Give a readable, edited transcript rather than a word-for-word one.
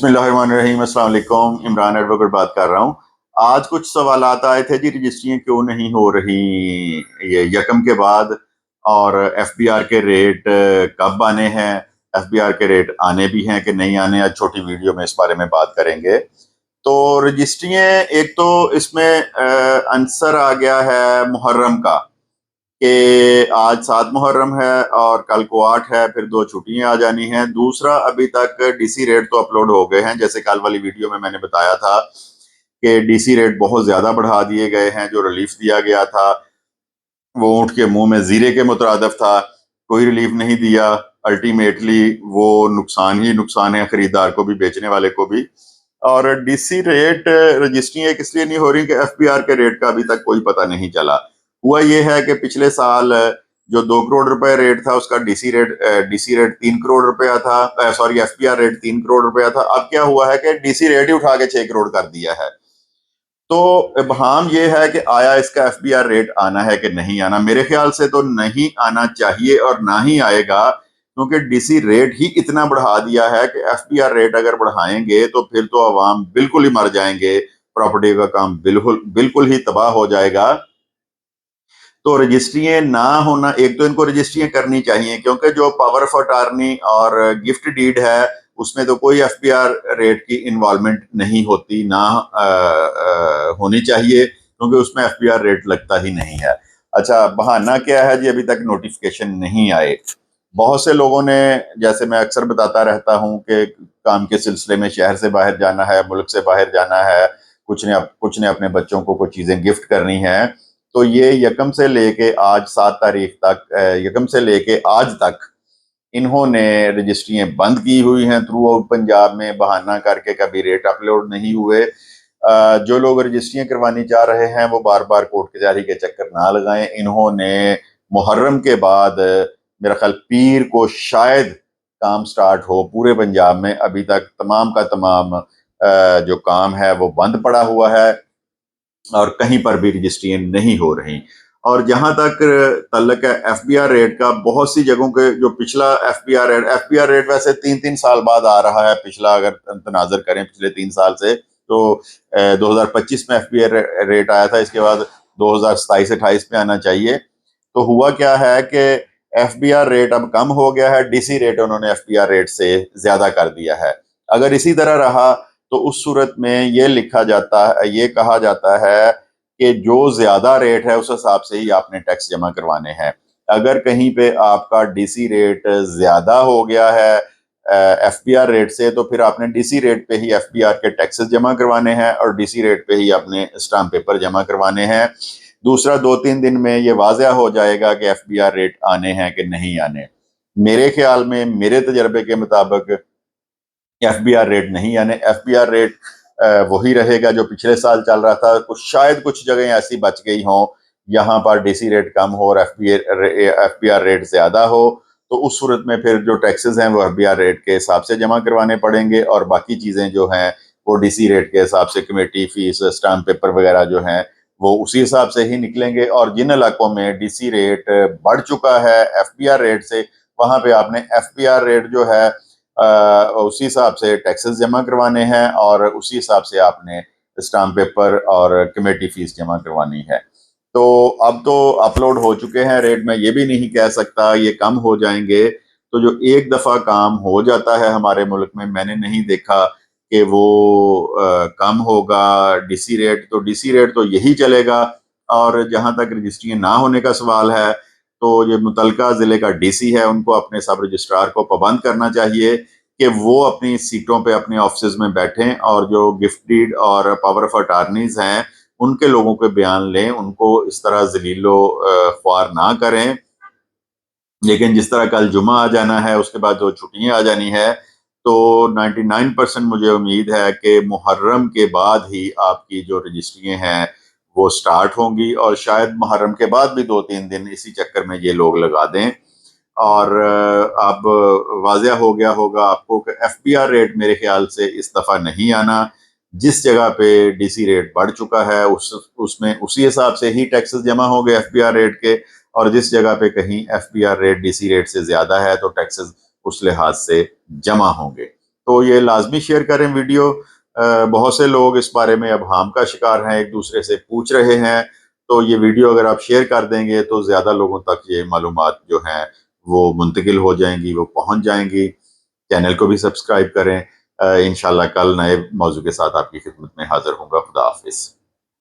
बिस्मिल्लाहिर्रहमानिर्रहीम। अस्सलाम वालेकुम। इमरान एडवोकेट बात कर रहा हूँ। आज कुछ सवालात आए थे जी, रजिस्ट्रियाँ क्यों नहीं हो रही ये यकम के बाद, और एफबीआर के रेट कब आने हैं, एफबीआर के रेट आने भी हैं कि नहीं आने। आज छोटी वीडियो में इस बारे में बात करेंगे। तो रजिस्ट्रियाँ, एक तो इसमें आंसर आ गया है मुहर्रम का कि आज 7 मुहर्रम है और कल को 8 है, फिर 2 छुट्टियां आ जानी हैं। दूसरा, अभी तक डीसी रेट तो अपलोड हो गए हैं, जैसे कल वाली वीडियो में मैंने बताया था कि डीसी रेट बहुत ज्यादा बढ़ा दिए गए हैं। जो रिलीफ दिया गया था वो ऊँट के मुंह में जीरे के मुतरादिफ था, कोई रिलीफ नहीं दिया। अल्टीमेटली वो नुकसान ही नुकसान है, खरीदार को भी, बेचने वाले को भी। और डीसी रेट रजिस्ट्री एक इसलिए नहीं हो रही कि एफबीआर के रेट का अभी तक कोई पता नहीं चला। हुआ ये है कि पिछले साल जो 2 करोड़ रुपए रेट था उसका डीसी रेट 3 करोड़ रुपया था, सॉरी एफबीआर रेट 3 करोड़ रुपया था। अब क्या हुआ है कि डीसी रेट ही उठा के 6 करोड़ कर दिया है। तो इबहाम ये है कि आया इसका एफबीआर रेट आना है कि नहीं आना। मेरे ख्याल से तो नहीं आना चाहिए और ना ही आएगा, क्योंकि डीसी रेट ही इतना बढ़ा दिया है कि एफबीआर रेट अगर बढ़ाएंगे तो फिर तो अवाम बिल्कुल ही मर जाएंगे, प्रॉपर्टी का काम बिल्कुल बिल्कुल ही तबाह हो जाएगा। तो रजिस्ट्रियाँ ना होना, एक तो इनको रजिस्ट्रियाँ करनी चाहिए, क्योंकि जो पावर ऑफ अटॉर्नी और गिफ्ट डीड है उसमें तो कोई एफबीआर रेट की इन्वॉल्वमेंट नहीं होती, ना होनी चाहिए, क्योंकि उसमें एफबीआर रेट लगता ही नहीं है। अच्छा, बहाना क्या है जी? अभी तक नोटिफिकेशन नहीं आए। बहुत से लोगों ने, जैसे मैं अक्सर बताता रहता हूँ कि काम के सिलसिले में शहर से बाहर जाना है, मुल्क से बाहर जाना है, कुछ ने अपने बच्चों को कुछ चीजें गिफ्ट करनी है, तो ये यकम से लेके आज 7 तारीख तक, यकम से लेके आज तक इन्होंने रजिस्ट्रियाँ बंद की हुई हैं थ्रू आउट पंजाब में, बहाना करके कभी रेट अपलोड नहीं हुए। जो लोग रजिस्ट्रियाँ करवानी चाह रहे हैं वो बार बार कोर्ट कचहरी के चक्कर ना लगाएं। इन्होंने मुहर्रम के बाद, मेरा ख्याल पीर को शायद काम स्टार्ट हो पूरे पंजाब में। अभी तक तमाम का तमाम जो काम है वो बंद पड़ा हुआ है और कहीं पर भी रजिस्ट्रियाँ नहीं हो रही। और जहां तक तल्लक है एफबीआर रेट का, बहुत सी जगहों के जो पिछला एफबीआर रेट वैसे 3-3 साल बाद आ रहा है। पिछला अगर तनाजर करें पिछले 3 साल से, तो 2025 में एफबीआर रेट आया था, इसके बाद 2027-28 में आना चाहिए। तो हुआ क्या है कि एफबीआर रेट अब कम हो गया है, डीसी रेट उन्होंने एफबीआर रेट से ज्यादा कर दिया है। अगर इसी तरह रहा तो उस सूरत में ये लिखा जाता है, ये कहा जाता है कि जो ज्यादा रेट है उस हिसाब से ही आपने टैक्स जमा करवाने हैं। अगर कहीं पे आपका डीसी रेट ज्यादा हो गया है एफबीआर रेट से, तो फिर आपने डीसी रेट पे ही एफबीआर के टैक्सेस जमा करवाने हैं और डीसी रेट पे ही अपने स्टाम्प पेपर जमा करवाने हैं। दूसरा, 2-3 दिन में ये वाजह हो जाएगा कि एफबीआर रेट आने हैं कि नहीं आने। मेरे ख्याल में, मेरे तजर्बे के मुताबिक एफबीआर रेट नहीं आने। एफबीआर रेट वही रहेगा जो पिछले साल चल रहा था। शायद कुछ जगह ऐसी बच गई हों यहाँ पर डीसी रेट कम हो और एफबीआर रेट ज्यादा हो, तो उस सूरत में फिर जो टैक्सेस हैं वो एफबीआर रेट के हिसाब से जमा करवाने पड़ेंगे और बाकी चीजें जो हैं वो डीसी रेट के हिसाब से, कमेटी फीस, स्टाम्प पेपर वगैरह जो हैं वो उसी हिसाब से ही निकलेंगे। और जिन इलाकों में डीसी रेट बढ़ चुका है एफबीआर रेट से, वहां पे आपने एफबीआर रेट जो है उसी हिसाब से टैक्सेस जमा करवाने हैं और उसी हिसाब से आपने स्टाम्प पेपर और कमेटी फीस जमा करवानी है। तो अब तो अपलोड हो चुके हैं रेट, मैं ये भी नहीं कह सकता ये कम हो जाएंगे। तो जो एक दफा काम हो जाता है हमारे मुल्क में, मैंने नहीं देखा कि वो कम होगा डीसी रेट। तो डीसी रेट तो यही चलेगा। और जहां तक रजिस्ट्रियाँ ना होने का सवाल है, तो ये मुतलका जिले का डीसी है, उनको अपने सब रजिस्ट्रार को पाबंद करना चाहिए कि वो अपनी सीटों पे, अपने ऑफिस में बैठें और जो गिफ्ट डीड और पावर ऑफ अटॉर्नीज हैं उनके लोगों के बयान लें, उनको इस तरह जलीलो ख्वार ना करें। लेकिन जिस तरह कल जुमा आ जाना है, उसके बाद जो छुट्टियां आ जानी है, तो 99% मुझे उम्मीद है कि मुहर्रम के बाद ही आपकी जो रजिस्ट्रियाँ हैं वो स्टार्ट होंगी और शायद मुहर्रम के बाद भी 2-3 दिन इसी चक्कर में ये लोग लगा दें। और अब वाज़ह हो गया होगा आपको कि एफबीआर रेट मेरे ख्याल से इस दफ़ा नहीं आना। जिस जगह पे डीसी रेट बढ़ चुका है उसमें उसी हिसाब से ही टैक्सेस जमा हो गए एफबीआर रेट के, और जिस जगह पे कहीं एफबीआर रेट डीसी रेट से ज़्यादा है तो टैक्सेस उस लिहाज से जमा होंगे। तो ये लाजमी शेयर करें वीडियो। बहुत से लोग इस बारे में अब हार्म का शिकार हैं, एक दूसरे से पूछ रहे हैं, तो ये वीडियो अगर आप शेयर कर देंगे तो ज़्यादा लोगों तक ये मालूमात जो हैं वो मुंतकिल हो जाएंगी, वो पहुंच जाएंगी। चैनल को भी सब्सक्राइब करें। इंशाल्लाह कल नए मौजू के साथ आपकी खिदमत में हाजिर होऊंगा। खुदा हाफिज़।